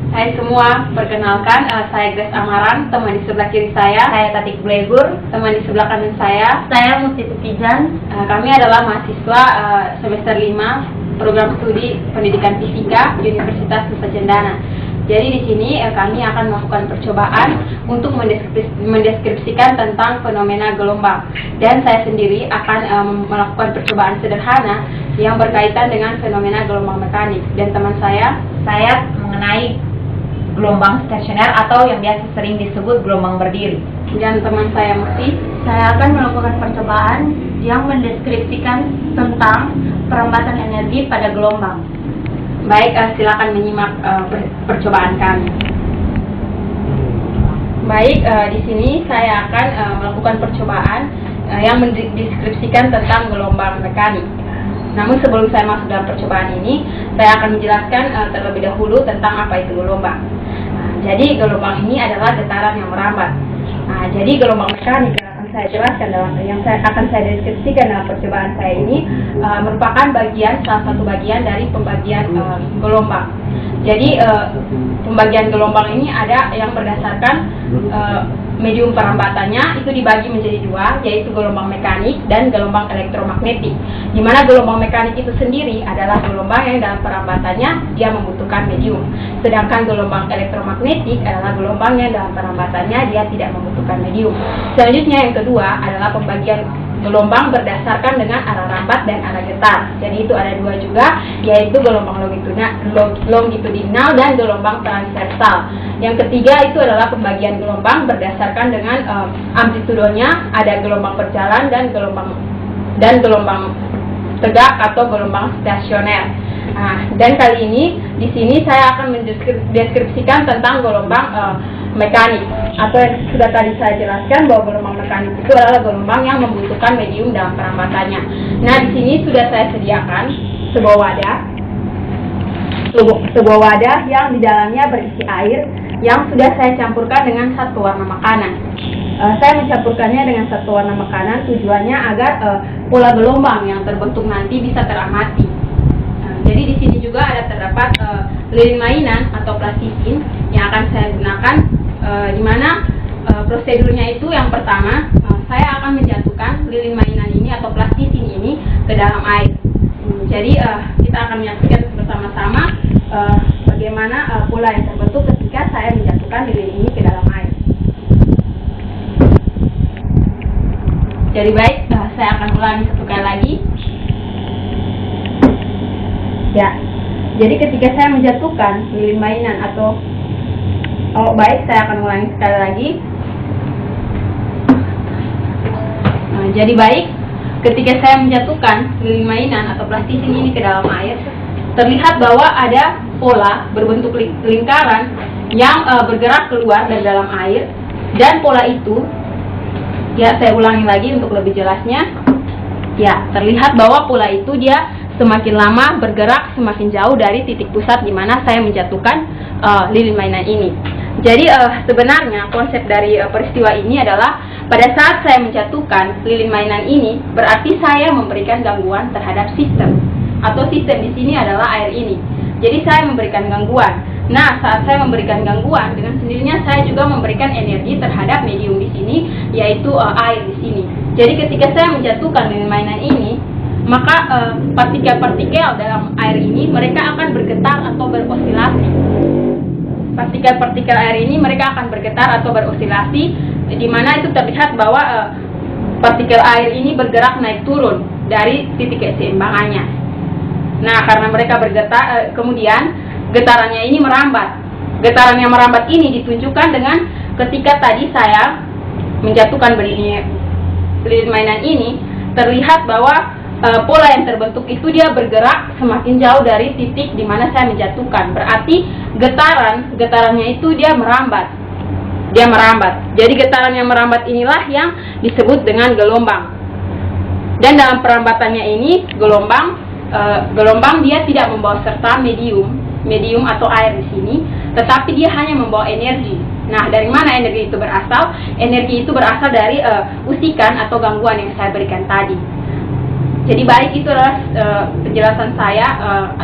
Hai semua, perkenalkan saya Grace Amaran, teman di sebelah kiri saya Tatik Blegur, teman di sebelah kanan saya Musti Tukijan. Kami adalah mahasiswa semester 5 program studi pendidikan fisika Universitas Nusa Cendana. Jadi di sini kami akan melakukan percobaan untuk mendeskripsikan tentang fenomena gelombang. Dan saya sendiri akan melakukan percobaan sederhana yang berkaitan dengan fenomena gelombang mekanik. Dan teman saya mengenai gelombang stasioner atau yang biasa sering disebut gelombang berdiri. Dan teman saya Musti, saya akan melakukan percobaan yang mendeskripsikan tentang perambatan energi pada gelombang. Baik, silakan menyimak percobaan kami. Baik, di sini saya akan melakukan percobaan yang mendeskripsikan tentang gelombang mekanik. Namun sebelum saya masuk dalam percobaan ini, saya akan menjelaskan terlebih dahulu tentang apa itu gelombang. Jadi gelombang ini adalah getaran yang merambat. Jadi gelombang mekanik yang akan saya jelaskan yang akan saya deskripsikan dalam percobaan saya ini merupakan salah satu bagian dari pembagian gelombang. Jadi pembagian gelombang ini ada yang berdasarkan medium perambatannya itu dibagi menjadi dua, yaitu gelombang mekanik dan gelombang elektromagnetik. Di mana gelombang mekanik itu sendiri adalah gelombang yang dalam perambatannya dia membutuhkan medium. Sedangkan gelombang elektromagnetik adalah gelombang yang dalam perambatannya dia tidak membutuhkan medium. Selanjutnya yang kedua adalah pembagian gelombang berdasarkan dengan arah rambat dan arah getar. Jadi itu ada dua juga, yaitu gelombang longitudinal dan gelombang transversal. Yang ketiga itu adalah pembagian gelombang berdasarkan dengan amplitudonya, ada gelombang berjalan dan gelombang tegak atau gelombang stasioner. Dan kali ini di sini saya akan mendeskripsikan tentang gelombang mekanik, atau yang sudah tadi saya jelaskan bahwa gelombang mekanik itu adalah gelombang yang membutuhkan medium dalam perambatannya. Nah, di sini sudah saya sediakan sebuah wadah yang di dalamnya berisi air yang sudah saya campurkan dengan satu warna makanan. Saya mencampurkannya dengan satu warna makanan tujuannya agar pola gelombang yang terbentuk nanti bisa teramati. Jadi di sini juga terdapat lilin mainan atau plastisin yang akan saya gunakan, di mana prosedurnya itu yang pertama saya akan menjatuhkan lilin mainan ini atau plastisin ini ke dalam air. Jadi kita akan menyaksikan bersama-sama bagaimana pola yang terbentuk ketika saya menjatuhkan lilin ini ke dalam air. Jadi baik, saya akan ulangi satu kali lagi. Ya, jadi ketika saya menjatuhkan lilin mainan saya akan ulangi sekali lagi. Jadi baik, ketika saya menjatuhkan lilin mainan atau plastisin ini ke dalam air, terlihat bahwa ada pola berbentuk lingkaran yang bergerak keluar dari dalam air, dan pola itu, ya saya ulangi lagi untuk lebih jelasnya. Ya, terlihat bahwa pola itu dia semakin lama bergerak semakin jauh dari titik pusat di mana saya menjatuhkan lilin mainan ini. Jadi sebenarnya konsep dari peristiwa ini adalah pada saat saya menjatuhkan lilin mainan ini, berarti saya memberikan gangguan terhadap sistem, atau sistem di sini adalah air ini. Jadi saya memberikan gangguan. Nah, saat saya memberikan gangguan, dengan sendirinya saya juga memberikan energi terhadap medium di sini, yaitu air di sini. Jadi ketika saya menjatuhkan lilin mainan ini, maka partikel-partikel dalam air ini mereka akan bergetar atau berosilasi. Partikel-partikel air ini mereka akan bergetar atau berosilasi, di mana itu terlihat bahwa partikel air ini bergerak naik turun dari titik keseimbangannya. Nah, karena mereka bergetar, kemudian getarannya ini merambat. Getaran yang merambat ini ditunjukkan dengan ketika tadi saya menjatuhkan lilin mainan ini, terlihat bahwa pola yang terbentuk itu dia bergerak semakin jauh dari titik di mana saya menjatuhkan. Berarti getarannya itu dia merambat. Jadi getaran yang merambat inilah yang disebut dengan gelombang. Dan dalam perambatannya ini gelombang dia tidak membawa serta medium atau air di sini, tetapi dia hanya membawa energi. Nah, dari mana energi itu berasal? Energi itu berasal dari usikan atau gangguan yang saya berikan tadi. Jadi baik, itu adalah penjelasan saya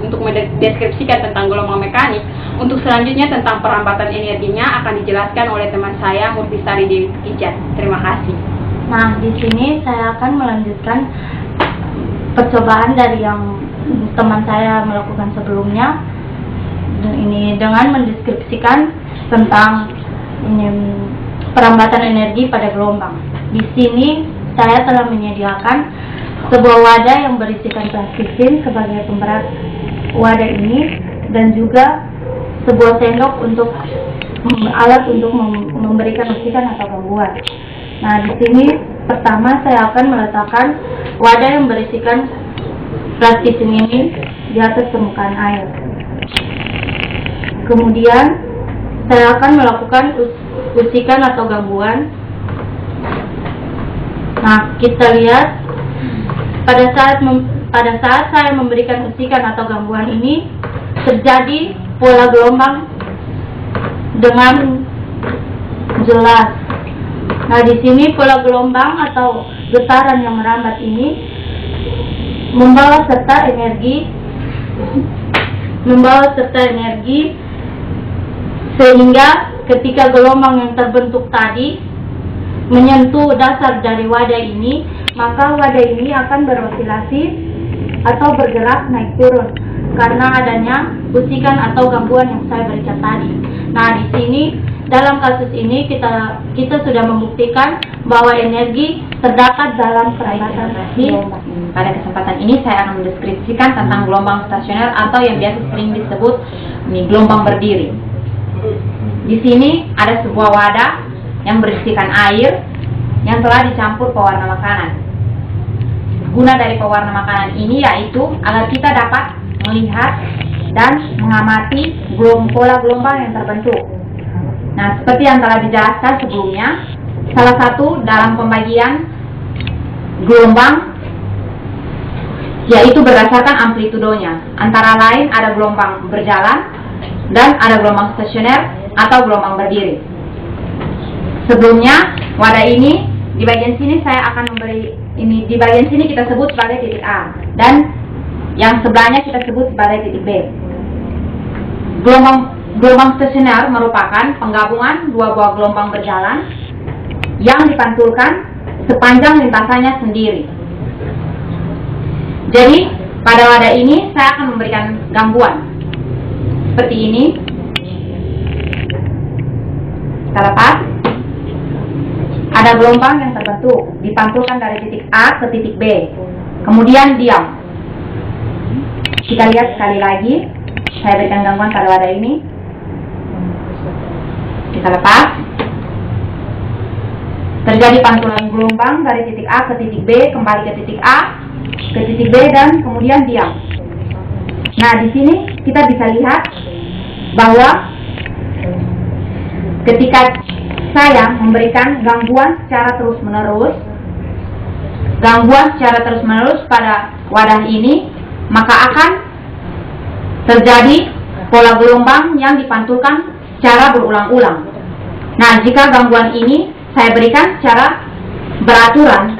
untuk mendeskripsikan tentang gelombang mekanik. untuk selanjutnya tentang perambatan energinya akan dijelaskan oleh teman saya Murtisari Dewi Ijat. Terima kasih. Nah, di sini saya akan melanjutkan percobaan dari yang teman saya melakukan sebelumnya. Ini dengan mendeskripsikan tentang perambatan energi pada gelombang. Di sini saya telah menyediakan sebuah wadah yang berisikan plastisin sebagai pemberat wadah ini, dan juga sebuah sendok untuk alat untuk memberikan oksigen atau gangguan. Nah, di sini pertama saya akan meletakkan wadah yang berisikan plastisin ini di atas permukaan air. Kemudian saya akan melakukan usikan atau gangguan. Nah, kita lihat pada saat saya memberikan usikan atau gangguan ini terjadi pola gelombang dengan jelas. Nah, di sini pola gelombang atau getaran yang merambat ini membawa serta energi sehingga ketika gelombang yang terbentuk tadi menyentuh dasar dari wadah ini, maka wadah ini akan berosilasi atau bergerak naik turun karena adanya usikan atau gangguan yang saya berikan tadi. Nah, di sini dalam kasus ini kita sudah membuktikan bahwa energi terdapat dalam perambatan gelombang. Pada kesempatan ini saya akan mendeskripsikan tentang gelombang stasioner atau yang biasa sering disebut gelombang berdiri. Di sini ada sebuah wadah yang berisikan air yang telah dicampur pewarna makanan. Guna dari pewarna makanan ini yaitu agar kita dapat melihat dan mengamati pola gelombang yang terbentuk. Nah, seperti yang telah dijelaskan sebelumnya, salah satu dalam pembagian gelombang yaitu berdasarkan amplitudonya. Antara lain ada gelombang berjalan dan ada gelombang stasioner atau gelombang berdiri. Sebelumnya, wadah ini di bagian sini saya akan memberi di bagian sini kita sebut sebagai titik A dan yang sebelahnya kita sebut sebagai titik B. Gelombang stasioner merupakan penggabungan dua buah gelombang berjalan yang dipantulkan sepanjang lintasannya sendiri. Jadi, pada wadah ini saya akan memberikan gangguan seperti ini. Kita lepas. Ada gelombang yang terbentuk, dipantulkan dari titik A ke titik B, kemudian diam. Kita lihat sekali lagi, saya berikan gangguan pada wadah ini. Kita lepas. Terjadi pantulan gelombang dari titik A ke titik B, kembali ke titik A, ke titik B, dan kemudian diam. Nah, di sini kita bisa lihat bahwa ketika saya memberikan gangguan secara terus-menerus pada wadah ini, maka akan terjadi pola gelombang yang dipantulkan secara berulang-ulang. Nah, jika gangguan ini saya berikan secara beraturan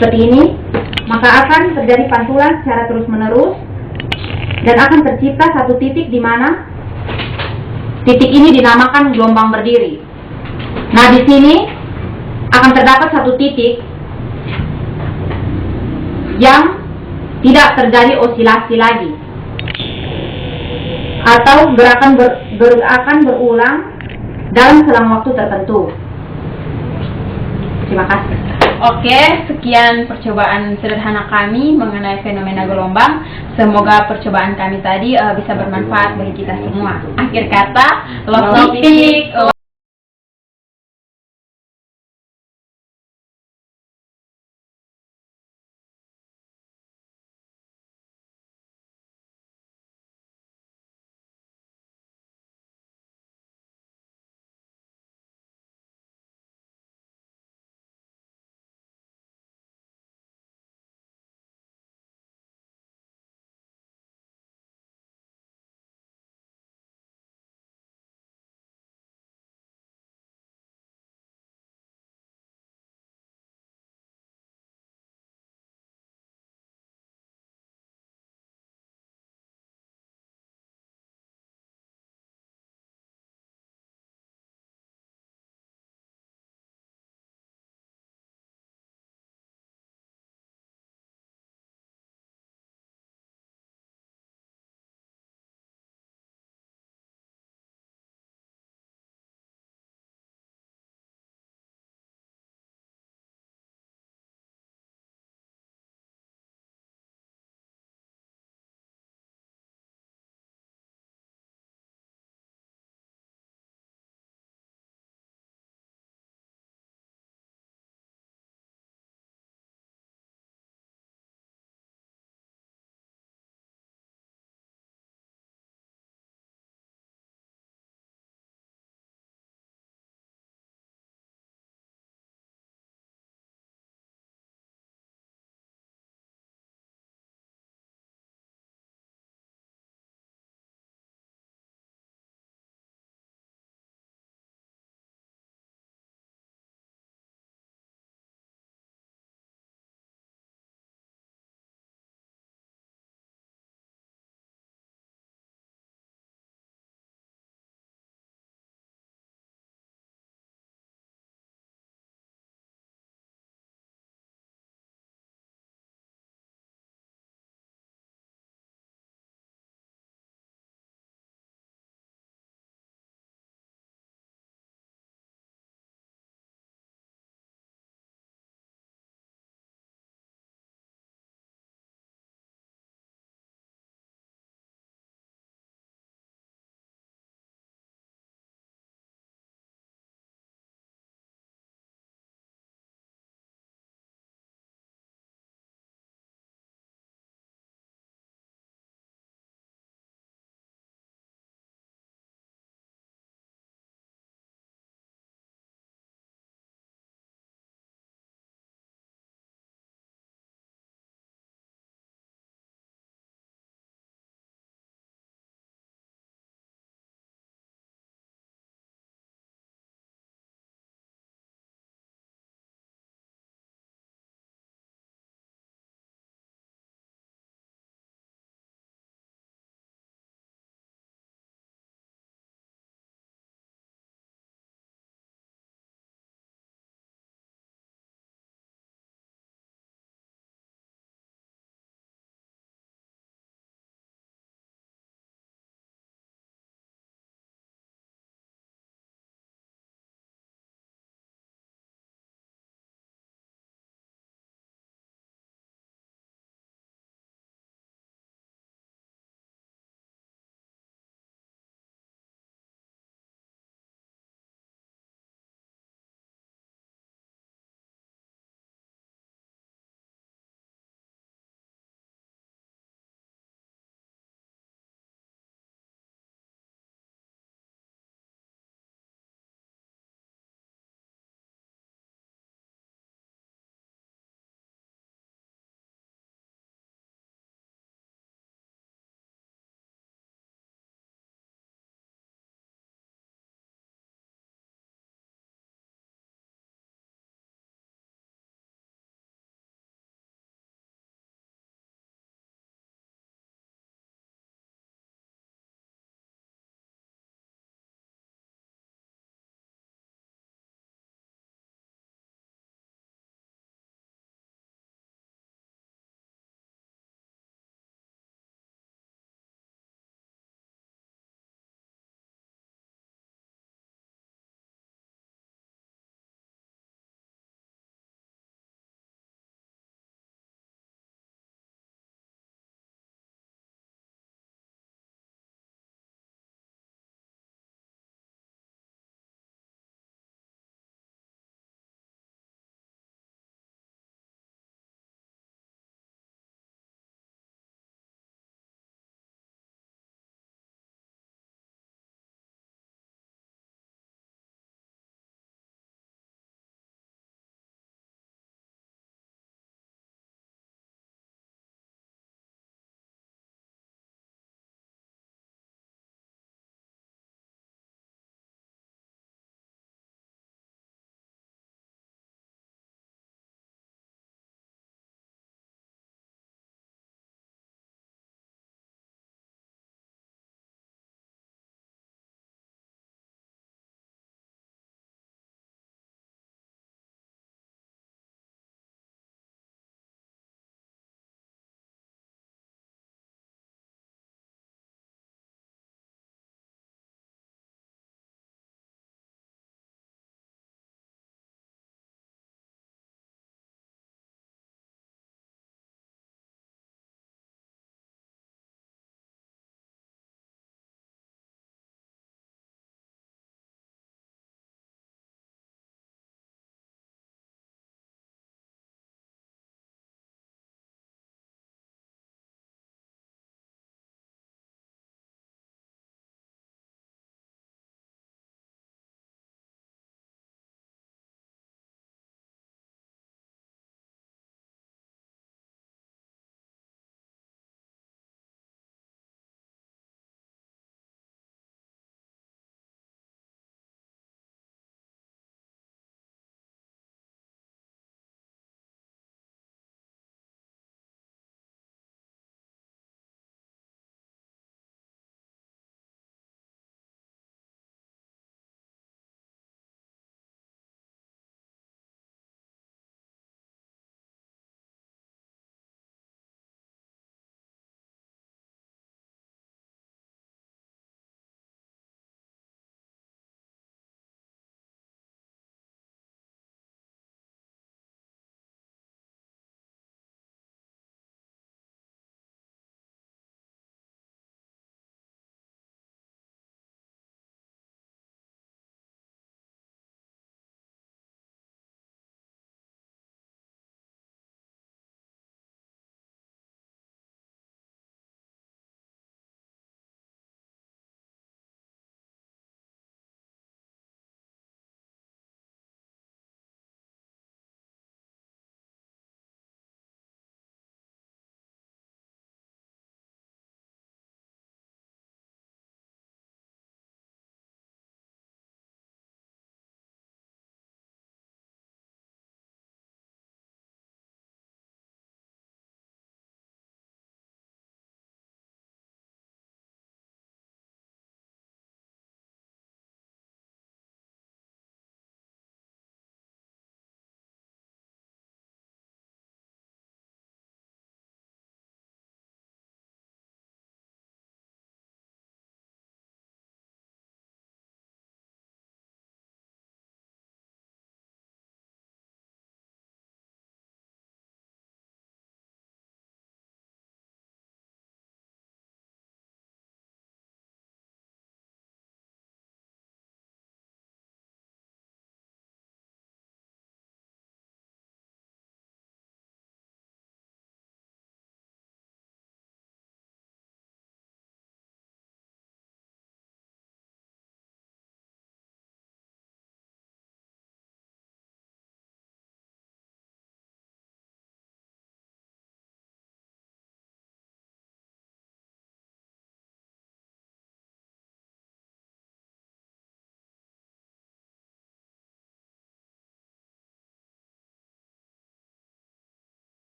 seperti ini, maka akan terjadi pantulan secara terus-menerus dan akan tercipta satu titik di mana titik ini dinamakan gelombang berdiri. Nah, di sini akan terdapat satu titik yang tidak terjadi osilasi lagi, atau gerakan akan berulang dalam selang waktu tertentu. Terima kasih. Oke, sekian percobaan sederhana kami mengenai fenomena gelombang. Semoga percobaan kami tadi bisa bermanfaat bagi kita semua. Akhir kata, love